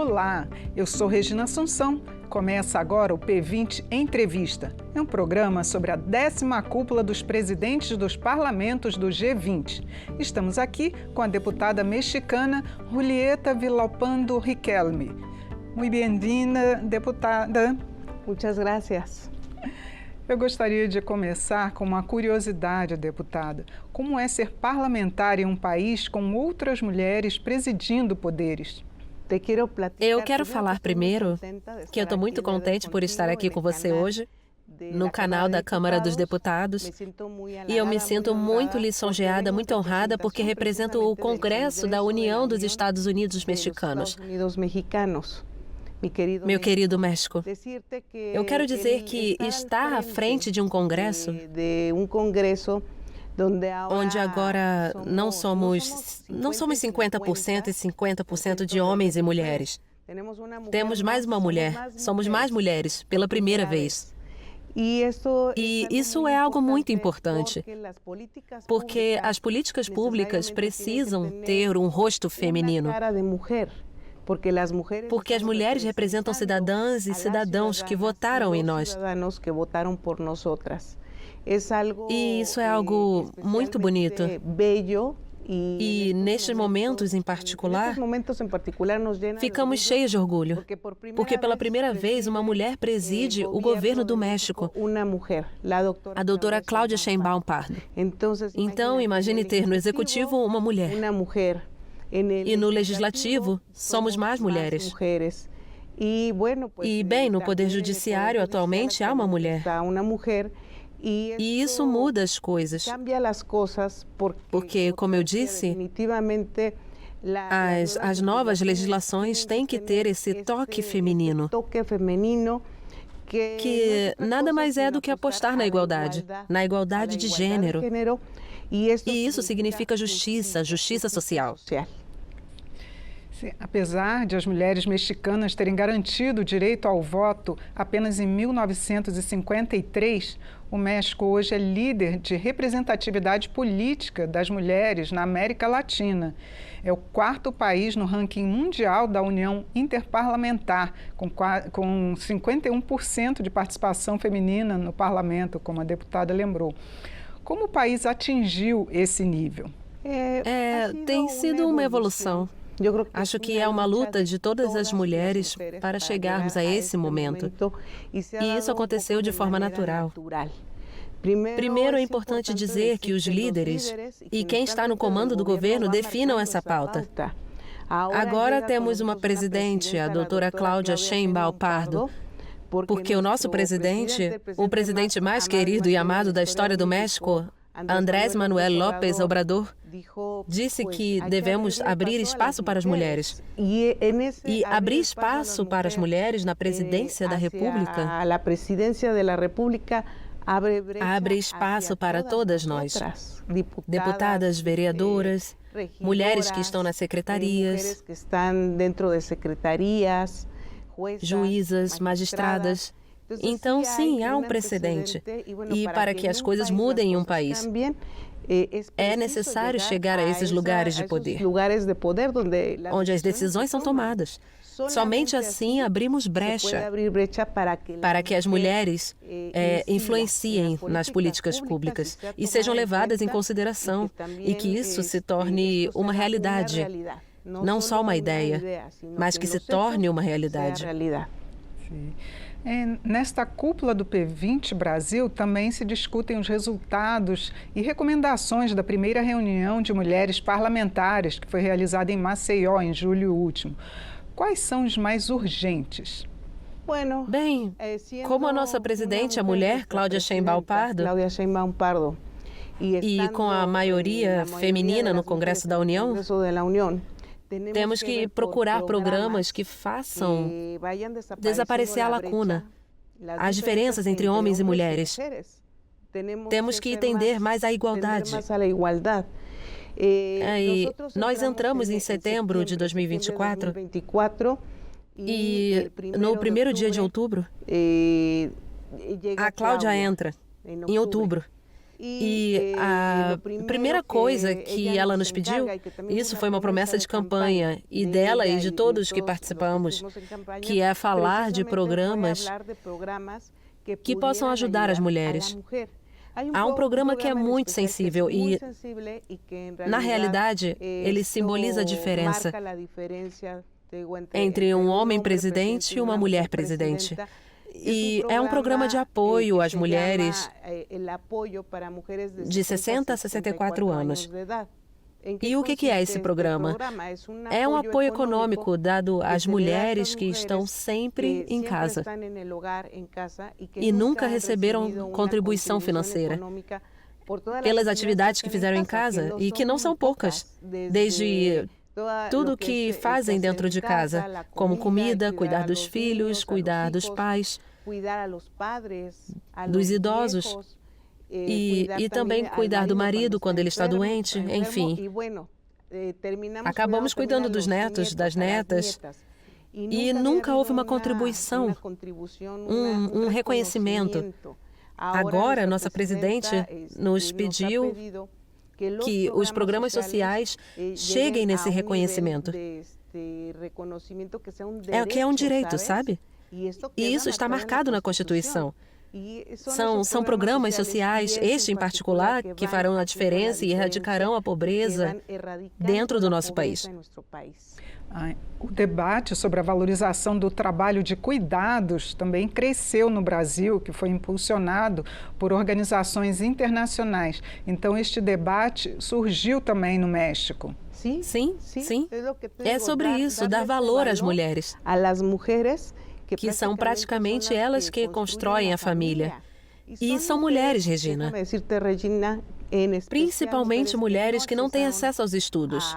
Olá, eu sou Regina Assunção. Começa agora o P20 Entrevista. É um programa sobre a 10ª cúpula dos presidentes dos parlamentos do G20. Estamos aqui com a deputada mexicana Julieta Villalpando Riquelme. Muito bem-vinda, deputada. Muchas gracias. Eu gostaria de começar com uma curiosidade, deputada. Como é ser parlamentar em um país com outras mulheres presidindo poderes? Eu quero falar primeiro que eu estou muito contente por estar aqui com você hoje, no canal da Câmara dos Deputados, e eu me sinto muito lisonjeada, muito honrada, porque represento o Congresso da União dos Estados Unidos Mexicanos. Meu querido México, eu quero dizer que estar à frente de um congresso onde agora não somos 50% e 50% de homens e mulheres. Temos mais uma mulher, somos mais mulheres, pela primeira vez. E isso é algo muito importante, porque as políticas públicas precisam ter um rosto feminino. Porque as mulheres representam cidadãs e cidadãos que votaram em nós. E isso é algo muito bonito. E nestes momentos em particular, ficamos cheios de orgulho, porque pela primeira vez uma mulher preside o governo do México, a doutora Cláudia Sheinbaum Pardo. Então, imagine ter no executivo uma mulher. E no legislativo, somos mais mulheres. E, bem, no Poder Judiciário, atualmente, há uma mulher. E isso muda as coisas. Porque, como eu disse, as novas legislações têm que ter esse toque feminino, que nada mais é do que apostar na igualdade de gênero. E isso significa justiça social. Apesar de as mulheres mexicanas terem garantido o direito ao voto apenas em 1953, o México hoje é líder de representatividade política das mulheres na América Latina. É o 4º país no ranking mundial da União Interparlamentar, com 51% de participação feminina no parlamento, como a deputada lembrou. Como o país atingiu esse nível? Tem sido uma evolução. Acho que é uma luta de todas as mulheres para chegarmos a esse momento. E isso aconteceu de forma natural. Primeiro, é importante dizer que os líderes e quem está no comando do governo definam essa pauta. Agora temos uma presidente, a doutora Cláudia Sheinbaum Pardo, porque o nosso presidente, o presidente mais querido e amado da história do México, Andrés Manuel López Obrador, disse que devemos abrir espaço para as mulheres. E abrir espaço para as mulheres na presidência da República abre espaço para todas nós, deputadas, vereadoras, mulheres que estão nas secretarias, juízas, magistradas. Então, sim, há um precedente. E para que as coisas mudem em um país, é necessário chegar a esses lugares de poder, onde as decisões são tomadas. Somente assim abrimos brecha para que as mulheres influenciem nas políticas públicas e sejam levadas em consideração e que isso se torne uma realidade, não só uma ideia, mas que se torne uma realidade. Sim. Nesta cúpula do P20 Brasil também se discutem os resultados e recomendações da primeira reunião de mulheres parlamentares que foi realizada em Maceió em julho último. Quais são os mais urgentes? Bem, como a nossa presidente, a mulher, Cláudia Sheinbaum Pardo, e com a maioria feminina no Congresso da União, temos que procurar programas que façam desaparecer a lacuna, as diferenças entre homens e mulheres. Temos que entender mais a igualdade. E nós entramos em setembro de 2024 e no primeiro dia de outubro, a Cláudia entra, em outubro. E a primeira coisa que ela nos pediu, isso foi uma promessa de campanha, e dela e de todos que participamos, que é falar de programas que possam ajudar as mulheres. Há um programa que é muito sensível e, na realidade, ele simboliza a diferença entre um homem presidente e uma mulher presidente. E é um programa de apoio às mulheres de 60 a 64 anos. E o que é esse programa? É um apoio econômico dado às mulheres que estão sempre em casa e nunca receberam contribuição financeira pelas atividades que fizeram em casa e que não são poucas, desde tudo o que fazem dentro de casa, como comida, cuidar dos filhos, cuidar dos pais, dos idosos e também cuidar do marido quando ele está doente, enfim. Acabamos cuidando dos netos, das netas, e nunca houve uma contribuição, um reconhecimento. Agora, nossa presidente nos pediu que os programas sociais cheguem nesse reconhecimento. É o que é um direito, sabe? E isso está marcado na Constituição. São programas sociais, este em particular, que farão a diferença e erradicarão a pobreza dentro do nosso país. O debate sobre a valorização do trabalho de cuidados também cresceu no Brasil, que foi impulsionado por organizações internacionais. Então, este debate surgiu também no México. Sim. É sobre isso, dar valor às mulheres, que são praticamente elas que constroem a família. E são mulheres, Regina. Principalmente mulheres que não têm acesso aos estudos,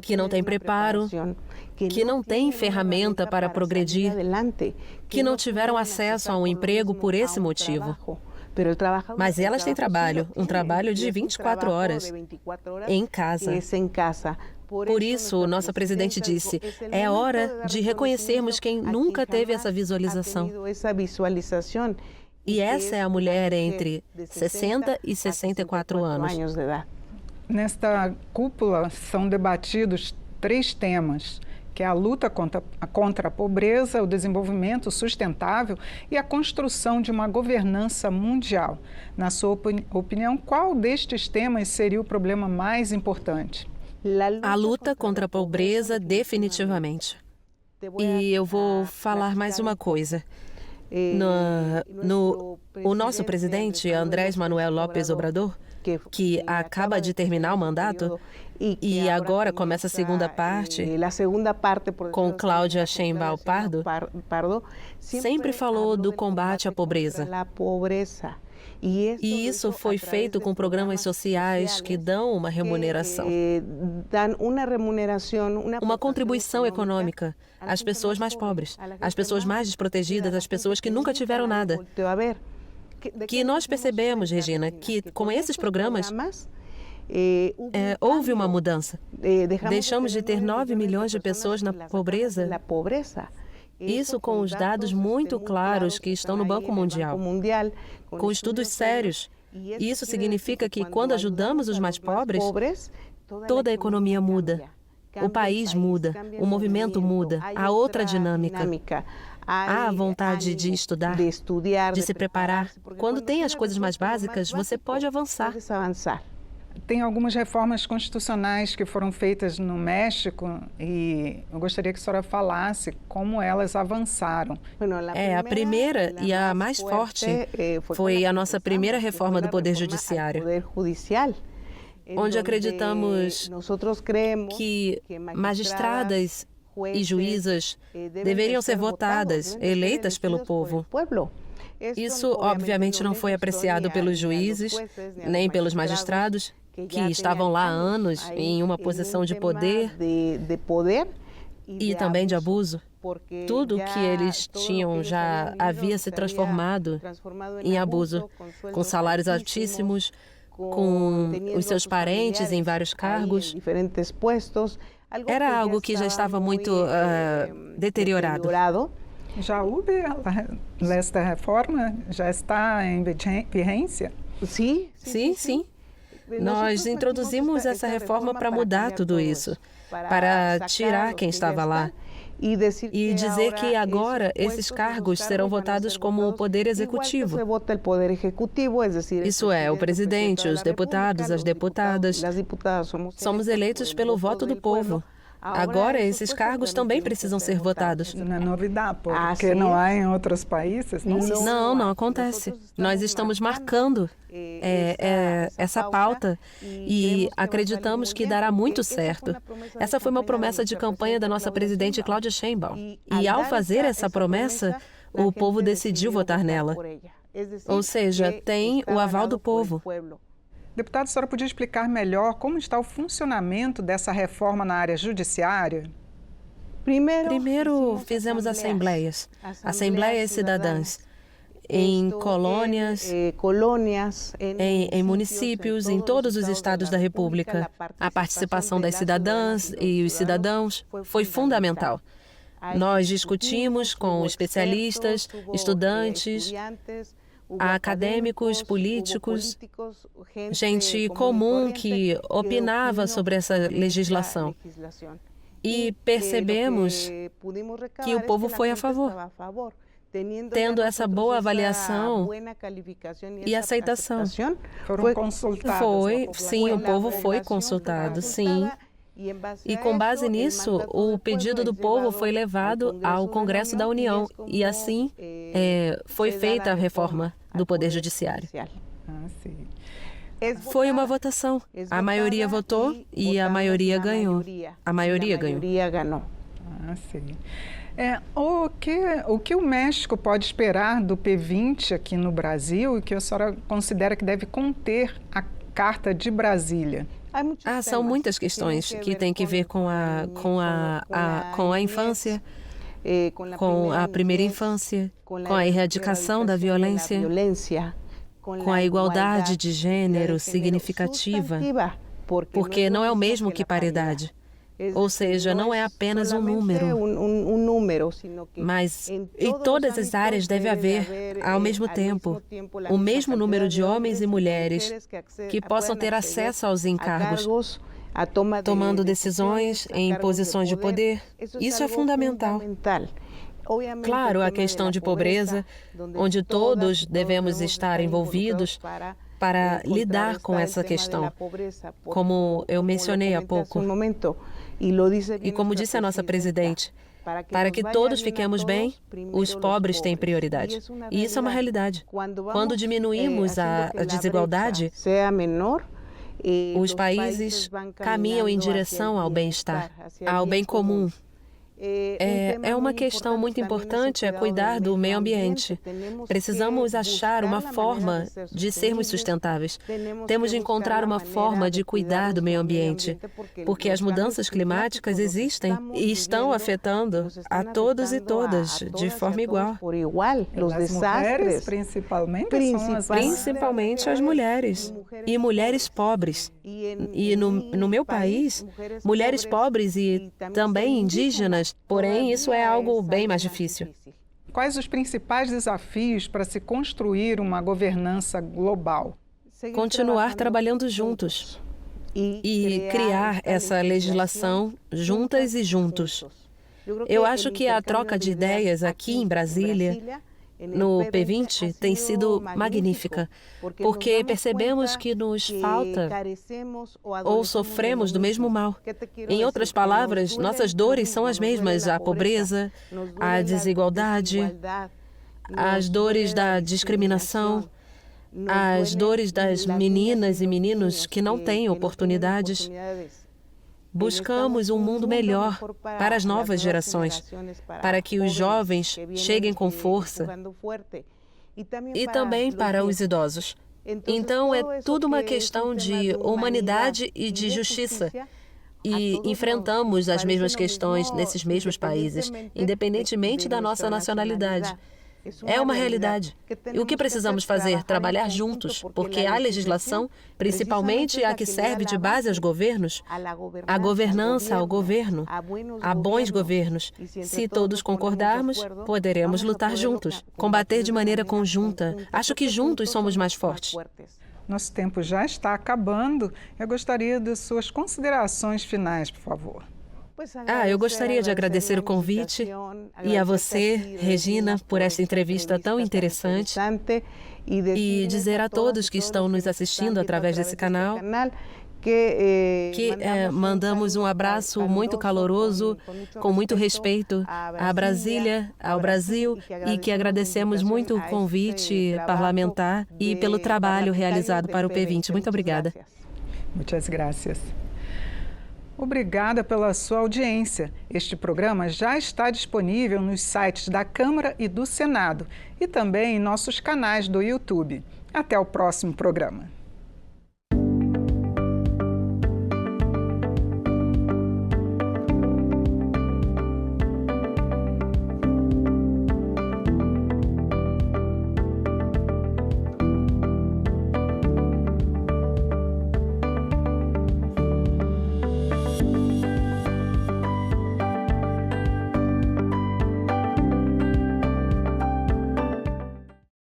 que não têm preparo, que não têm ferramenta para progredir, que não tiveram acesso a um emprego por esse motivo. Mas elas têm trabalho, um trabalho de 24 horas, em casa. Por isso, nossa presidente disse, é hora de reconhecermos quem nunca teve essa visualização. E essa é a mulher entre 60 e 64 anos. Nesta cúpula são debatidos 3 temas, que é a luta contra a pobreza, o desenvolvimento sustentável e a construção de uma governança mundial. Na sua opinião, qual destes temas seria o problema mais importante? A luta contra a pobreza, definitivamente. E eu vou falar mais uma coisa. O nosso presidente, Andrés Manuel López Obrador, que acaba de terminar o mandato, e agora começa a segunda parte, com Cláudia Sheinbaum Pardo, sempre falou do combate à pobreza. E isso foi feito com programas sociais que dão uma remuneração, uma contribuição econômica às pessoas mais pobres, às pessoas mais desprotegidas, às pessoas que nunca tiveram nada. Que nós percebemos, Regina, que com esses programas houve uma mudança. Deixamos de ter 9 milhões de pessoas na pobreza. Isso com os dados muito claros que estão no Banco Mundial, com estudos sérios. Isso significa que quando ajudamos os mais pobres, toda a economia muda, o país muda, o movimento muda, há outra dinâmica. Há a vontade de estudar, de se preparar. Quando tem as coisas mais básicas, você pode avançar. Tem algumas reformas constitucionais que foram feitas no México e eu gostaria que a senhora falasse como elas avançaram. A primeira e a mais forte foi a nossa primeira reforma do Poder Judiciário, onde acreditamos que magistradas e juízas deveriam ser votadas, eleitas pelo povo. Isso, obviamente, não foi apreciado pelos juízes, nem pelos magistrados, que estavam lá há anos em uma posição de poder e também de abuso. Tudo que eles tinham já havia se transformado em abuso, com salários altíssimos, com os seus parentes em vários cargos. Era algo que já estava muito deteriorado. Já houve esta reforma? Já está em vigência? Sim, sim. Nós introduzimos essa reforma para mudar tudo isso, para tirar quem estava lá e dizer que agora esses cargos serão votados como o Poder Executivo. Isso é, o presidente, os deputados, as deputadas. Somos eleitos pelo voto do povo. Agora, esses cargos também precisam ser votados. Não é novidade, porque não há em outros países. Não acontece. Nós estamos marcando essa pauta e acreditamos que dará muito certo. Essa foi uma promessa de campanha da nossa presidente Cláudia Sheinbaum. E ao fazer essa promessa, o povo decidiu votar nela. Ou seja, tem o aval do povo. Deputado, a senhora podia explicar melhor como está o funcionamento dessa reforma na área judiciária? Primeiro, fizemos assembleias cidadãs, em colônias, em municípios, em todos os estados da República. A participação das cidadãs e os cidadãos foi fundamental. Nós discutimos com especialistas, estudantes, acadêmicos, políticos, gente comum que opinava sobre essa legislação. E percebemos que o povo foi a favor, tendo essa boa avaliação e aceitação. Foram consultados? Sim, o povo foi consultado, sim. E com base nisso, o pedido do povo foi levado ao Congresso da União e assim foi feita a reforma do Poder Judiciário. Sim. Foi uma votação. A maioria votou e a maioria ganhou. A maioria ganhou. Sim. O que o México pode esperar do P20 aqui no Brasil e que a senhora considera que deve conter a Carta de Brasília? São muitas questões que têm que ver com a infância, com a primeira infância, com a erradicação da violência, com a igualdade de gênero significativa, porque não é o mesmo que paridade. Ou seja, não é apenas um número, mas em todas as áreas deve haver, ao mesmo tempo, o mesmo número de homens e mulheres que possam ter acesso aos encargos, tomando decisões em posições de poder. Isso é fundamental. Claro, a questão de pobreza, onde todos devemos estar envolvidos para lidar com essa questão, como eu mencionei há pouco. E como disse a nossa presidente, para que todos fiquemos bem, os pobres têm prioridade. E isso é uma realidade. Quando diminuímos a desigualdade, os países caminham em direção ao bem-estar, ao bem comum. É uma questão muito importante cuidar do meio ambiente. Precisamos achar uma forma de sermos sustentáveis. Temos de encontrar uma forma de cuidar do meio ambiente, porque as mudanças climáticas existem e estão afetando a todos e todas de forma igual. As mulheres, Principalmente as mulheres e mulheres pobres. E no meu país, mulheres pobres e também indígenas. Porém, isso é algo bem mais difícil. Quais os principais desafios para se construir uma governança global? Continuar trabalhando juntos e criar essa legislação juntas e juntos. Eu acho que a troca de ideias aqui em Brasília, no P20, tem sido magnífica, porque percebemos que nos falta ou sofremos do mesmo mal. Em outras palavras, nossas dores são as mesmas: a pobreza, a desigualdade, as dores da discriminação, as dores das meninas e meninos que não têm oportunidades. Buscamos um mundo melhor para as novas gerações, para que os jovens cheguem com força e também para os idosos. Então, é tudo uma questão de humanidade e de justiça. E enfrentamos as mesmas questões nesses mesmos países, independentemente da nossa nacionalidade. É uma realidade. E o que precisamos fazer? Trabalhar juntos, porque a legislação, principalmente a que serve de base aos governos, a governança ao governo, a bons governos. Se todos concordarmos, poderemos lutar juntos, combater de maneira conjunta. Acho que juntos somos mais fortes. Nosso tempo já está acabando. Eu gostaria de suas considerações finais, por favor. Eu gostaria de agradecer o convite e a você, Regina, por esta entrevista tão interessante e dizer a todos que estão nos assistindo através desse canal que mandamos um abraço muito caloroso, com muito respeito à Brasília, ao Brasil, e que agradecemos muito o convite parlamentar e pelo trabalho realizado para o P20. Muito obrigada. Muitas graças. Obrigada pela sua audiência. Este programa já está disponível nos sites da Câmara e do Senado e também em nossos canais do YouTube. Até o próximo programa.